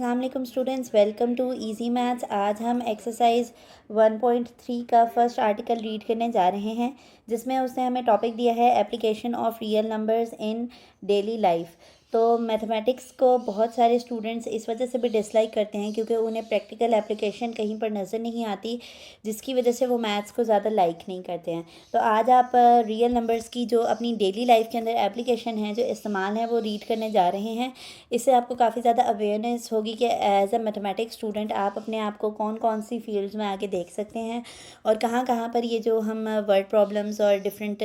अस्सलाम वालेकुम students, welcome to easy maths. आज हम एक्सरसाइज 1.3 का फर्स्ट आर्टिकल रीड करने जा रहे हैं, जिसमें उसने हमें टॉपिक दिया है application of real numbers in daily life. तो मैथमेटिक्स को बहुत सारे स्टूडेंट्स इस वजह से भी डिसलाइक करते हैं क्योंकि उन्हें प्रैक्टिकल एप्लीकेशन कहीं पर नज़र नहीं आती, जिसकी वजह से वो मैथ्स को ज़्यादा लाइक नहीं करते हैं। तो आज आप रियल नंबर्स की जो अपनी डेली लाइफ के अंदर एप्लीकेशन है, जो इस्तेमाल है, वो रीड करने जा रहे हैं। इससे आपको काफ़ी ज़्यादा अवेयरनेस होगी कि एज अ मैथमेटिक्स स्टूडेंट आप अपने आप को कौन कौन सी फील्ड्स में आगे देख सकते हैं और कहाँ कहाँ पर ये जो हम वर्ड प्रॉब्लम्स और डिफरेंट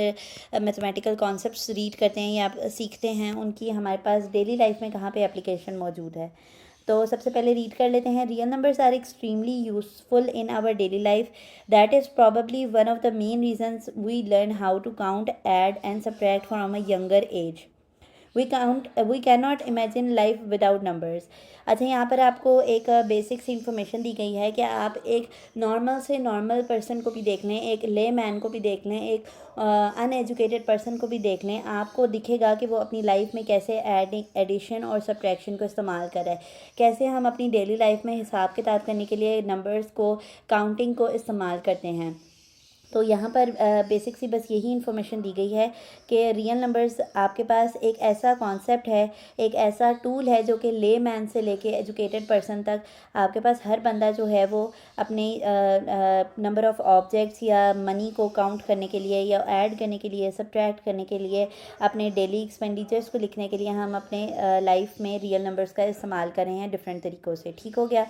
मैथमेटिकल कॉन्सेप्ट्स रीड करते हैं या सीखते हैं, उनकी हमारे पास डेली लाइफ में कहाँ पे एप्लीकेशन मौजूद है। तो सबसे पहले रीड कर लेते हैं। Real numbers are extremely useful in our daily life. That is probably one of the main reasons we learn how to count, add and subtract from a younger age. We can not imagine life without numbers. अच्छा, यहाँ पर आपको एक basic सी information दी गई है कि आप एक नॉर्मल से नॉर्मल पर्सन को भी देख लें, एक ले मैन को भी देख लें, एक अनएजुकेटेड पर्सन को भी देख लें, आपको दिखेगा कि वो अपनी लाइफ में कैसे एडिशन और सब्ट्रैक्शन को इस्तेमाल कर रहा है, कैसे हम अपनी डेली लाइफ में हिसाब किताब करने के लिए नंबर्स को, काउंटिंग को इस्तेमाल करते हैं। तो यहाँ पर बेसिक सी बस यही इन्फॉर्मेशन दी गई है कि रियल नंबर्स आपके पास एक ऐसा कॉन्सेप्ट है, एक ऐसा टूल है जो कि ले मैन से लेके एजुकेटेड पर्सन तक आपके पास हर बंदा जो है वो अपने नंबर ऑफ़ ऑब्जेक्ट्स या मनी को काउंट करने के लिए या ऐड करने के लिए, सब्ट्रैक्ट करने के लिए, अपने डेली एक्सपेंडिचर्स को लिखने के लिए हम अपने लाइफ में रियल नंबर्स का इस्तेमाल कर रहे हैं डिफरेंट तरीक़ों से। ठीक हो गया।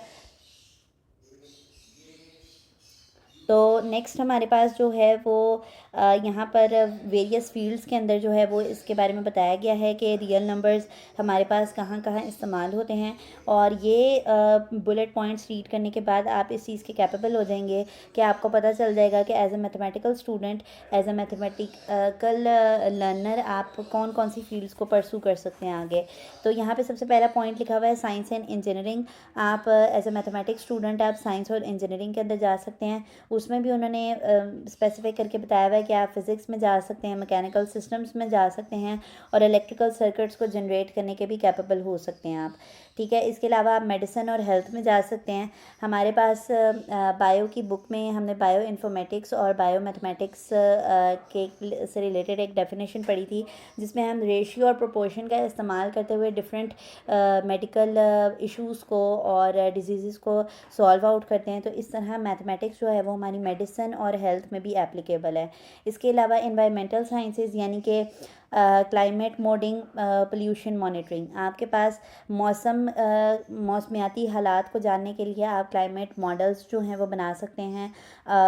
तो नेक्स्ट हमारे पास जो है वो यहाँ पर वेरियस फील्ड्स के अंदर जो है वो इसके बारे में बताया गया है कि रियल नंबर्स हमारे पास कहाँ कहाँ इस्तेमाल होते हैं। और ये बुलेट पॉइंट्स रीड करने के बाद आप इस चीज़ के कैपेबल हो जाएंगे कि आपको पता चल जाएगा कि as a mathematical student, as a mathematical learner आप कौन कौन सी फील्ड्स को परसू कर सकते हैं आगे। तो यहाँ पे सबसे पहला पॉइंट लिखा हुआ है साइंस एंड इंजीनियरिंग। आप एज अ मैथमेटिक्स स्टूडेंट आप साइंस और इंजीनियरिंग के अंदर जा सकते हैं। उसमें भी उन्होंने स्पेसिफिक करके बताया हुआ है कि आप फिज़िक्स में जा सकते हैं, मैकेनिकल सिस्टम्स में जा सकते हैं और इलेक्ट्रिकल सर्किट्स को जनरेट करने के भी कैपेबल हो सकते हैं आप। ठीक है। इसके अलावा आप मेडिसिन और हेल्थ में जा सकते हैं। हमारे पास बायो की बुक में हमने बायो इन्फॉर्मेटिक्स और बायो मैथमेटिक्स के से रिलेटेड एक डेफिनेशन पढ़ी थी, जिसमें हम रेशियो और प्रोपोर्शन का इस्तेमाल करते हुए डिफरेंट मेडिकल इश्यूज़ को और डिजीज़ को सॉल्व आउट करते हैं। तो इस तरह मैथमेटिक्स जो है वो हमारी मेडिसिन और हेल्थ में भी एप्लीकेबल है। इसके अलावा एनवायरमेंटल साइंसेज यानी कि क्लाइमेट मॉडिंग, पोल्यूशन मॉनिटरिंग, आपके पास मौसमियाती हालात को जानने के लिए आप क्लाइमेट मॉडल्स जो हैं वो बना सकते हैं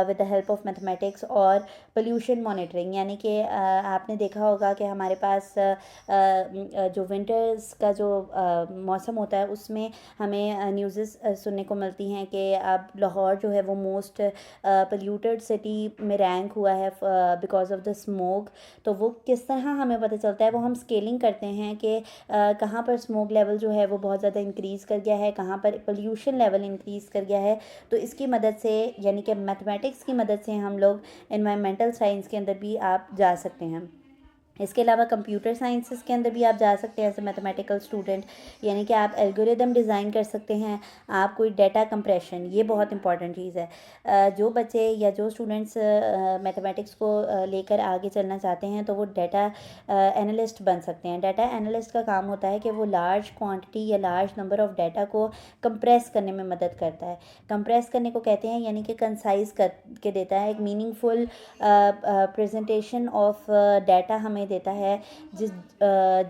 with the help of mathematics. और पोल्यूशन मॉनिटरिंग यानी कि आपने देखा होगा कि हमारे पास जो विंटर्स का जो मौसम होता है उसमें हमें न्यूज़ेस सुनने को मिलती हैं कि अब लाहौर जो है वो मोस्ट पोल्यूटेड सिटी में रैंक हुआ है बिकॉज ऑफ द स्मोक। तो वो किस तरह हमें पता चलता है, वो हम स्केलिंग करते हैं कि कहाँ पर स्मोक लेवल जो है वो बहुत ज़्यादा इंक्रीज़ कर गया है, कहाँ पर पोल्यूशन लेवल इंक्रीज़ कर गया है। तो इसकी मदद से यानी कि मैथमेटिक्स की मदद से हम लोग एनवायरमेंटल साइंस के अंदर भी आप जा सकते हैं। इसके अलावा कंप्यूटर साइंसेस के अंदर भी आप जा सकते हैं एज ए मैथमेटिकल स्टूडेंट, यानी कि आप एल्गोरिदम डिज़ाइन कर सकते हैं, आप कोई डेटा कंप्रेशन, ये बहुत इंपॉर्टेंट चीज़ है। जो बच्चे या जो स्टूडेंट्स मैथमेटिक्स को लेकर आगे चलना चाहते हैं तो वो डेटा एनालिस्ट बन सकते हैं। डेटा एनालिस्ट का काम होता है कि वो लार्ज क्वांटिटी या लार्ज नंबर ऑफ़ डाटा को कंप्रेस करने में मदद करता है। कंप्रेस करने को कहते हैं यानी कि कंसाइज करके देता है, एक मीनिंगफुल प्रेजेंटेशन ऑफ डाटा हमें देता है जिस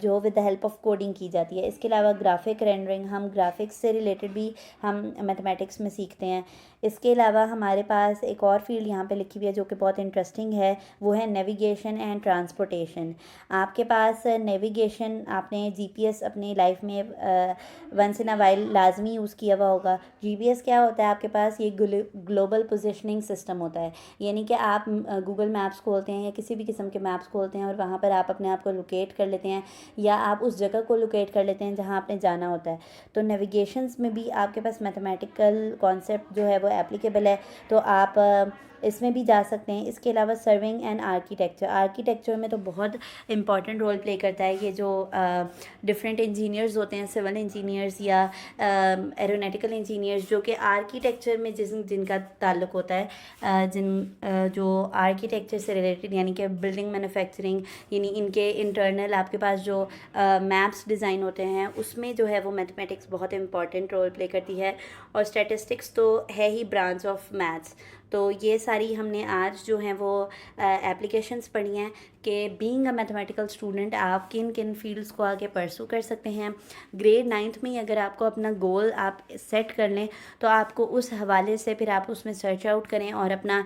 जो with the help of coding की जाती है। इसके अलावा ग्राफिक रेंडरिंग, हम ग्राफिक्स से रिलेटेड भी हम मैथमेटिक्स में सीखते हैं। इसके अलावा हमारे पास एक और फील्ड यहाँ पे लिखी हुई है जो कि बहुत इंटरेस्टिंग है, वो है नेविगेशन एंड ट्रांसपोर्टेशन। आपके पास नेविगेशन, आपने जीपीएस अपनी लाइफ में वंस इन अ वाइल लाजमी यूज़ किया हुआ होगा। जीपीएस क्या होता है आपके पास, ये ग्लोबल पोजिशनिंग सिस्टम होता है, यानी कि आप गूगल मैप्स खोलते हैं या किसी भी किस्म के मैप्स खोलते हैं और वहाँ पर आप अपने आप को लोकेट कर लेते हैं या आप उस जगह को लोकेट कर लेते हैं जहाँ आपने जाना होता है। तो नेविगेशंस में भी आपके पास मैथमेटिकल कॉन्सेप्ट जो है वो एप्लीकेबल है। तो आप इसमें भी जा सकते हैं। इसके अलावा सर्विंग एंड आर्किटेक्चर में तो बहुत इंपॉर्टेंट रोल प्ले करता है। ये जो डिफरेंट इंजीनियर्स होते हैं, सिविल इंजीनियर्स या एरोनॉटिकल इंजीनियर्स, जो कि आर्किटेक्चर में जिनका ताल्लुक़ होता है, जो आर्किटेक्चर से रिलेटेड, यानी कि बिल्डिंग मैन्युफैक्चरिंग, यानी इनके इंटरनल आपके पास जो मैप्स डिज़ाइन होते हैं, उसमें जो है वो मैथमेटिक्स बहुत इंपॉर्टेंट रोल प्ले करती है। और स्टैटिस्टिक्स तो है ही ब्रांच ऑफ मैथ्स। तो ये सारी हमने आज जो हैं वो एप्लीकेशंस पढ़ी हैं कि बीइंग अ मैथमेटिकल स्टूडेंट आप किन किन फील्ड्स को आगे परसू कर सकते हैं। ग्रेड 9th में अगर आपको अपना गोल आप सेट कर लें तो आपको उस हवाले से फिर आप उसमें सर्च आउट करें और अपना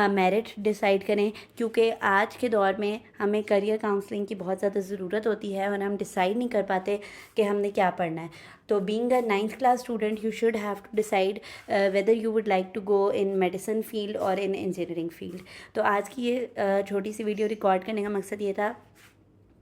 मेरिट डिसाइड करें, क्योंकि आज के दौर में हमें करियर काउंसलिंग की बहुत ज़्यादा ज़रूरत होती है और हम डिसाइड नहीं कर पाते कि हमने क्या पढ़ना है। तो being a 9th class student you should have to decide whether you would like to go in medicine field और इन इंजीनियरिंग फील्ड। तो आज की ये छोटी सी वीडियो रिकॉर्ड करने का मकसद ये था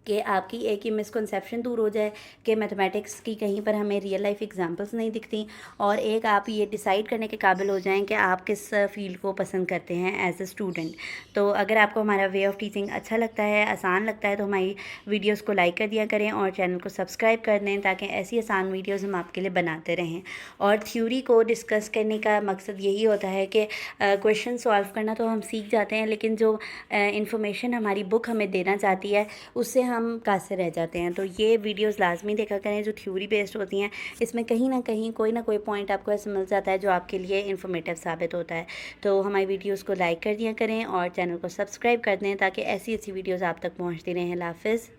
कि आपकी एक ही मिसकंसेप्शन दूर हो जाए कि मैथमेटिक्स की कहीं पर हमें रियल लाइफ एग्जांपल्स नहीं दिखती, और एक आप ये डिसाइड करने के काबिल हो जाएं कि आप किस फील्ड को पसंद करते हैं एज अ स्टूडेंट। तो अगर आपको हमारा वे ऑफ टीचिंग अच्छा लगता है, आसान लगता है, तो हमारी वीडियोज़ को लाइक कर दिया करें और चैनल को सब्सक्राइब कर दें, ताकि ऐसी आसान वीडियोज़ हम आपके लिए बनाते रहें। और थ्योरी को डिस्कस करने का मकसद यही होता है कि क्वेश्चन सॉल्व करना तो हम सीख जाते हैं, लेकिन जो इंफॉर्मेशन हमारी बुक हमें देना चाहती है उससे हम कासे रह जाते हैं। तो ये वीडियोस लाजमी देखा करें जो थ्योरी बेस्ड होती हैं। इसमें कहीं ना कहीं कोई ना कोई पॉइंट आपको ऐसा मिल जाता है जो आपके लिए इन्फॉर्मेटिव साबित होता है। तो हमारी वीडियोस को लाइक कर दिया करें और चैनल को सब्सक्राइब कर दें, ताकि ऐसी वीडियोस आप तक पहुंचती रहें। अल्लाह हाफ़िज़।